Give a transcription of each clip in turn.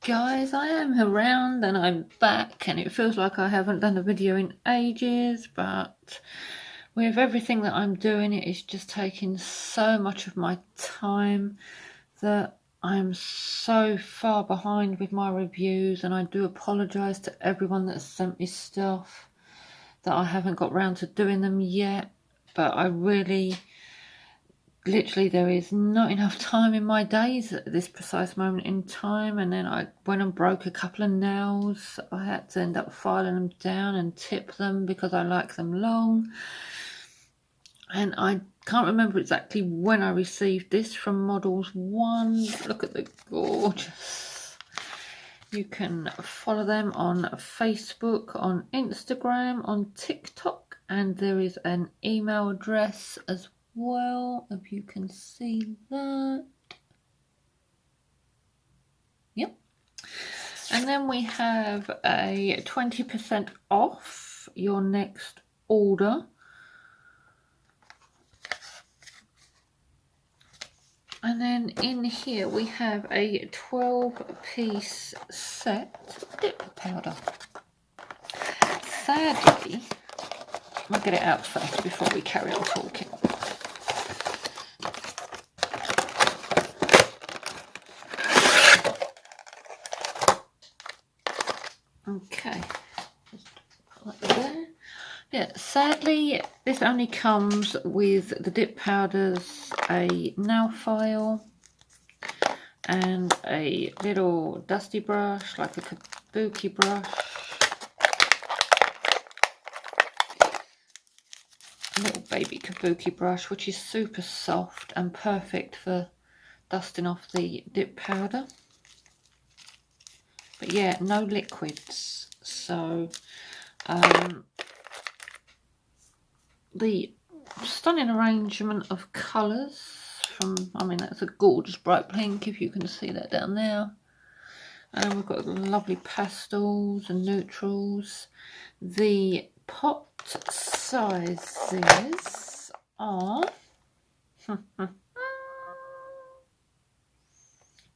guys, I am around and I'm back, and it feels like I haven't done a video in ages, but with everything that I'm doing, it is just taking so much of my time that I'm so far behind with my reviews, and I do apologise to everyone that's sent me stuff that I haven't got round to doing them yet, but I really... literally, there is not enough time in my days at this precise moment in time, and then I went and broke a couple of nails. I had to end up filing them down and tip them because I like them long. And I can't remember exactly when I received this from Modelones. Look at the gorgeous. You can follow them on Facebook, on Instagram, on TikTok, and there is an email address as well, if you can see that. Yep. And then we have a 20% off your next order. And then in here we have a 12-piece set dip powder. Sadly, I'll get it out first before we carry on talking. Okay, just put that there. Yeah, sadly, this only comes with the dip powders, a nail file, and a little dusty brush, like a kabuki brush. A little baby kabuki brush, which is super soft and perfect for dusting off the dip powder. But yeah, no liquids. So the stunning arrangement of colours from, I mean, that's a gorgeous bright pink, if you can see that down there. And we've got lovely pastels and neutrals. The pot sizes are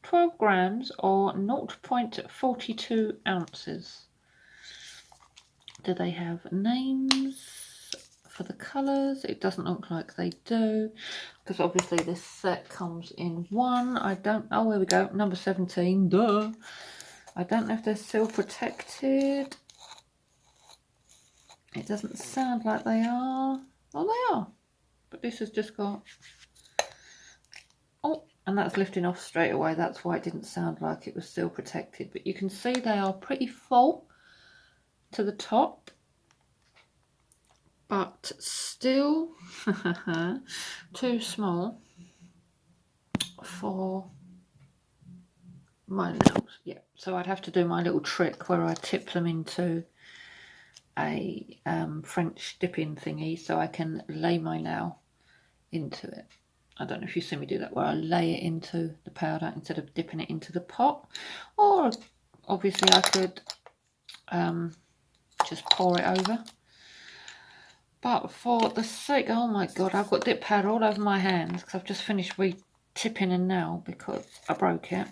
12 grams or 0.42 ounces. Do they have names for the colours? It doesn't look like they do, because obviously this set comes in one. I don't... oh, there we go, number 17, duh. I don't know if they're seal protected. It doesn't sound like they are. Oh, they are. But this has just got... oh, and that's lifting off straight away. That's why it didn't sound like it was seal protected. But you can see they are pretty full to the top, but still too small for my nails. Yeah, so I'd have to do my little trick where I tip them into a French dipping thingy so I can lay my nail into it. I don't know if you see me do that, where I lay it into the powder instead of dipping it into the pot. Or obviously I could just pour it over. But for the sake, oh my god, I've got dip powder all over my hands because I've just finished re-tipping a nail because I broke it.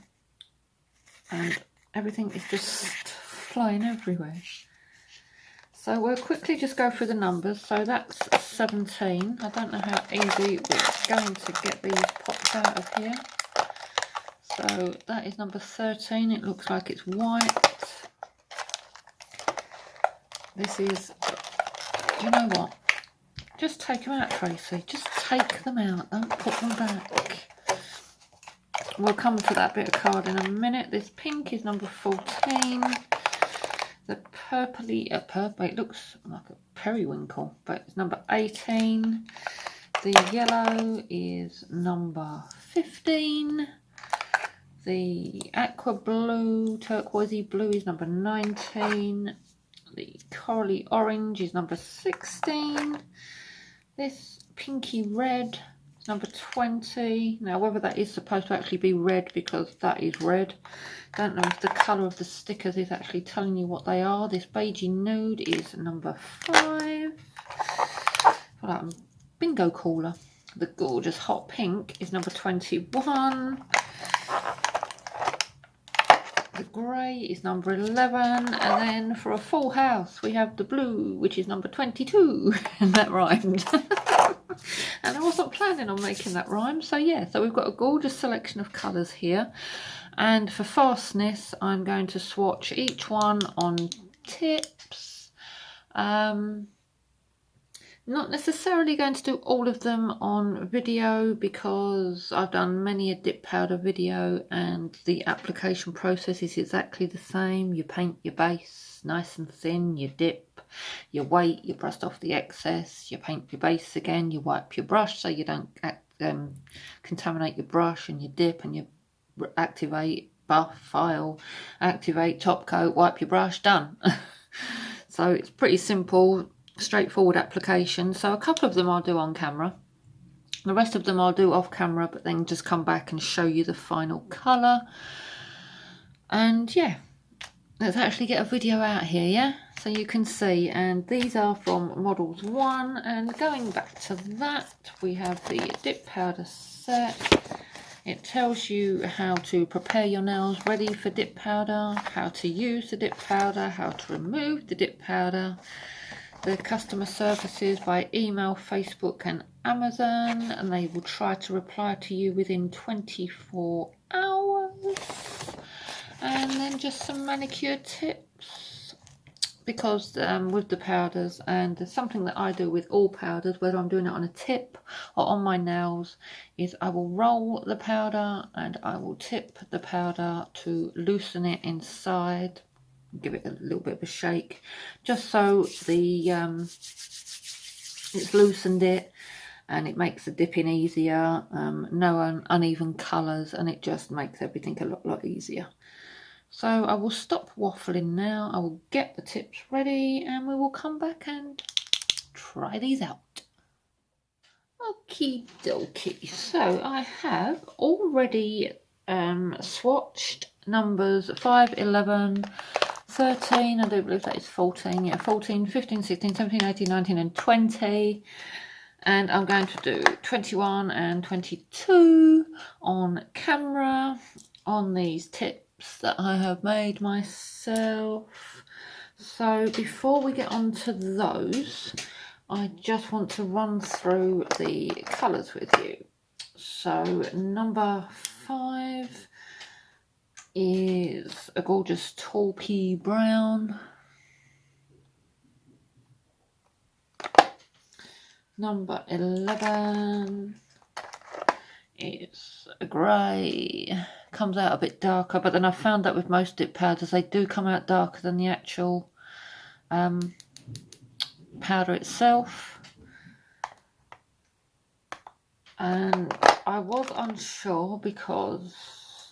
And everything is just flying everywhere. So we'll quickly just go through the numbers. So that's 17. I don't know how easy we're going to get these pops out of here. So that is number 13. It looks like it's white. This is... do you know what? Just take them out, Tracy. Just take them out. Don't put them back. We'll come to that bit of card in a minute. This pink is number 14. The purpley, purple, it looks like a periwinkle, but it's number 18. The yellow is number 15. The aqua blue, turquoisey blue is number 19. The corally orange is number 16. This pinky red is number 20. Now, whether that is supposed to actually be red, because that is red. Don't know if the colour of the stickers is actually telling you what they are. This beigey nude is number 5. Like a bingo caller. The gorgeous hot pink is number 21. the grey is number 11, and then for a full house we have the blue, which is number 22, and that rhymed. And I wasn't planning on making that rhyme, so yeah, so we've got a gorgeous selection of colours here. And for fastness, I'm going to swatch each one on tips. Not necessarily going to do all of them on video because I've done many a dip powder video and the application process is exactly the same. You paint your base nice and thin, you dip, you wait, you brush off the excess, you paint your base again, you wipe your brush so you don't contaminate your brush, and you dip and you activate, buff, file, activate, top coat, wipe your brush, done. So it's pretty simple, straightforward application. So a couple of them I'll do on camera, the rest of them I'll do off camera, but then just come back and show you the final colour. And yeah, let's actually get a video out here, yeah, so you can see. And these are from Models 1, and going back to that, we have the dip powder set. It tells you how to prepare your nails ready for dip powder, how to use the dip powder, how to remove the dip powder, the customer services by email, Facebook and Amazon, and they will try to reply to you within 24 hours. And then just some manicure tips, because with the powders, and something that I do with all powders, whether I'm doing it on a tip or on my nails, is I will roll the powder and I will tip the powder to loosen it inside, give it a little bit of a shake, just so the it's loosened it, and it makes the dipping easier, no uneven colours, and it just makes everything a lot easier. So I will stop waffling now, I will get the tips ready, and we will come back and try these out. Okie dokie, so I have already swatched numbers 5, 11, 13, I do believe that is 14, yeah, 14, 15, 16, 17, 18, 19 and 20. And I'm going to do 21 and 22 on camera on these tips that I have made myself. So before we get on to those, I just want to run through the colours with you. So number 5 is a gorgeous taupey brown. Number 11 is a grey. Comes out a bit darker, but then I found that with most dip powders they do come out darker than the actual powder itself. And I was unsure because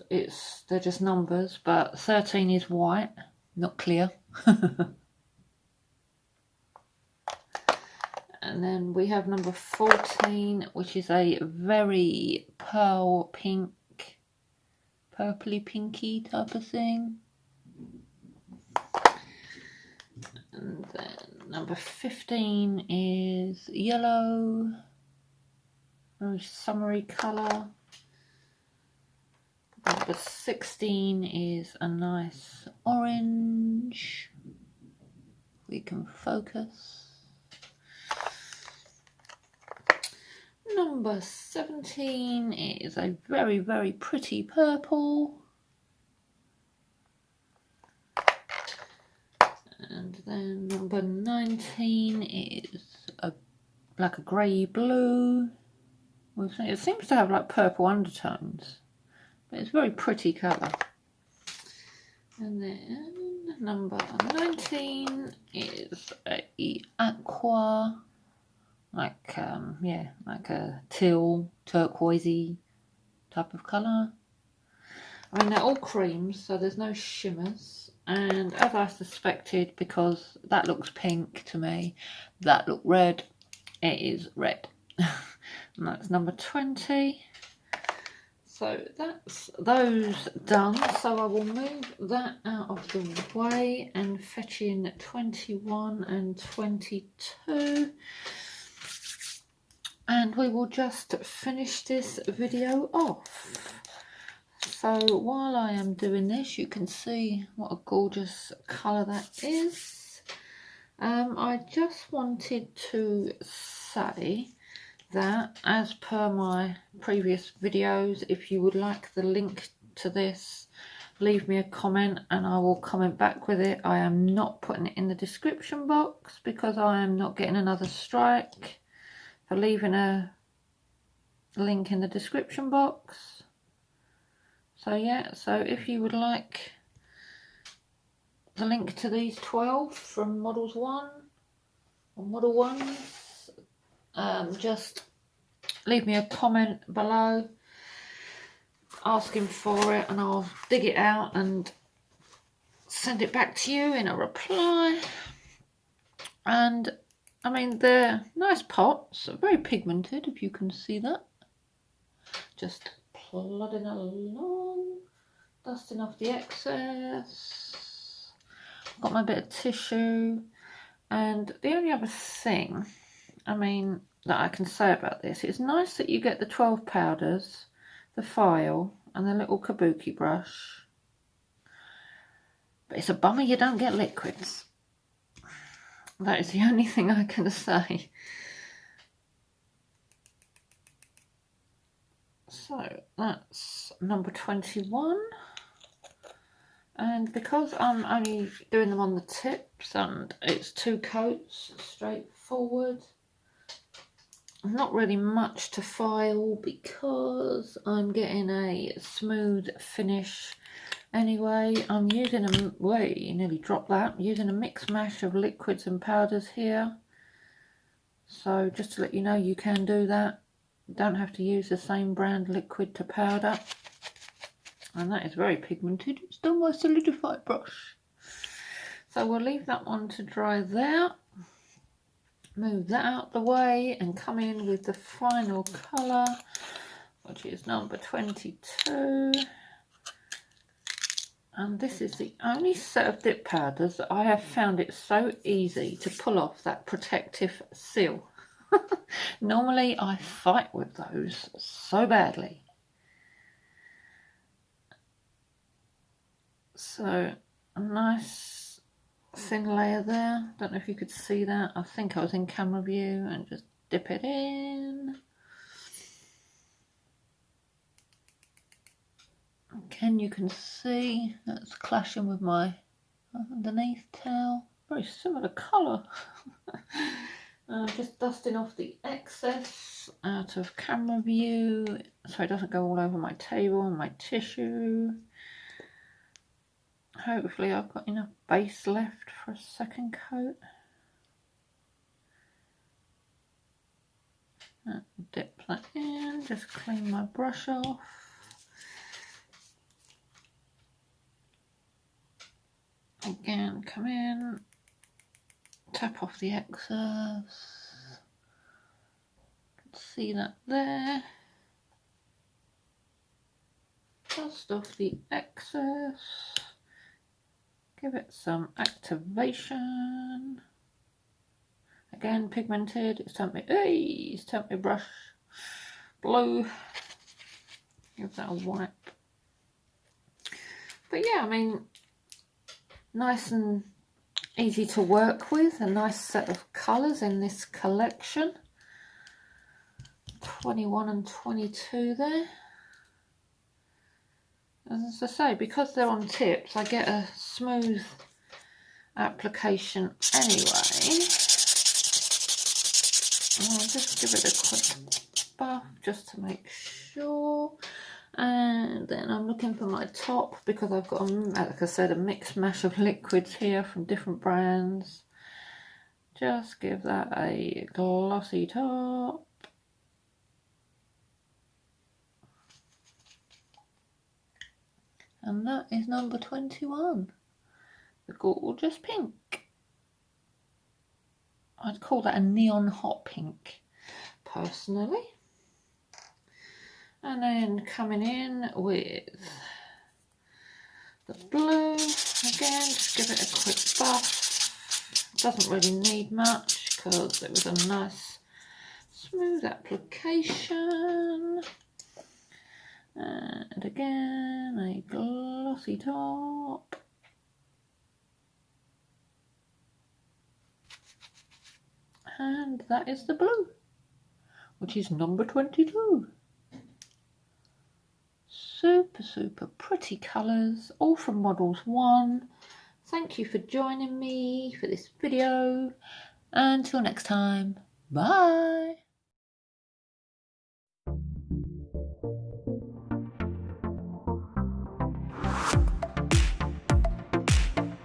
they're just numbers, but 13 is white, not clear. And then we have number 14, which is a very pearl pink, purpley pinky type of thing. And then number 15 is yellow, very summery colour. Number 16 is a nice orange. We can focus. Number 17 is a very, very pretty purple. And then number 19 is like a grey blue. It seems to have like purple undertones, but it's a very pretty colour. And then number 19 is a aqua, like yeah, like a teal, turquoisey type of colour. I mean, they're all creams, so there's no shimmers. And as I suspected, because that looks pink to me, that looked red, it is red. And that's number 20. So that's those done. So I will move that out of the way and fetch in 21 and 22. And we will just finish this video off. So while I am doing this, you can see what a gorgeous colour that is. I just wanted to say that, as per my previous videos, if you would like the link to this, leave me a comment and I will comment back with it. I am not putting it in the description box because I am not getting another strike for leaving a link in the description box. So yeah, so if you would like the link to these 12 from Models 1 or Model 1s, just leave me a comment below asking for it and I'll dig it out and send it back to you in a reply. And I mean, they're nice pots, very pigmented, if you can see that. Just plodding along, dusting off the excess. Got my bit of tissue. And the only other thing, I mean, that I can say about this, it's nice that you get the 12 powders, the file and the little kabuki brush, but it's a bummer you don't get liquids. That is the only thing I can say. So that's number 21, and because I'm only doing them on the tips and it's 2 coats, straightforward, not really much to file because I'm getting a smooth finish anyway. I'm using a, wait, you nearly dropped that, I'm using a mix mash of liquids and powders here. So just to let you know, you can do that. You don't have to use the same brand liquid to powder. And that is very pigmented. It's done by a solidified brush. So we'll leave that one to dry there. Move that out the way and come in with the final colour, which is number 22. And this is the only set of dip powders that I have found it so easy to pull off that protective seal. Normally I fight with those so badly. So a nice thin layer there. Don't know if you could see that. I think I was in camera view, and just dip it in. Again, you can see that's clashing with my underneath towel. Very similar colour. Just dusting off the excess out of camera view so it doesn't go all over my table and my tissue. Hopefully I've got enough base left for a second coat. Dip that in, just clean my brush off. Again, come in, tap off the excess. See that there. Dust off the excess. Give it some activation. Again, pigmented. It's time to brush blue. Give that a wipe. But yeah, I mean, nice and easy to work with. A nice set of colours in this collection. 21 and 22 there. As I say, because they're on tips, I get a smooth application anyway. I'll just give it a quick buff just to make sure. And then I'm looking for my top because I've got, like I said, a mixed mash of liquids here from different brands. Just give that a glossy top. And that is number 21, the gorgeous pink. I'd call that a neon hot pink, personally. And then coming in with the blue, again, just give it a quick buff. Doesn't really need much because it was a nice smooth application. And again, a glossy top. And that is the blue, which is number 22. Super, super pretty colours, all from Models 1. Thank you for joining me for this video. Until next time, bye.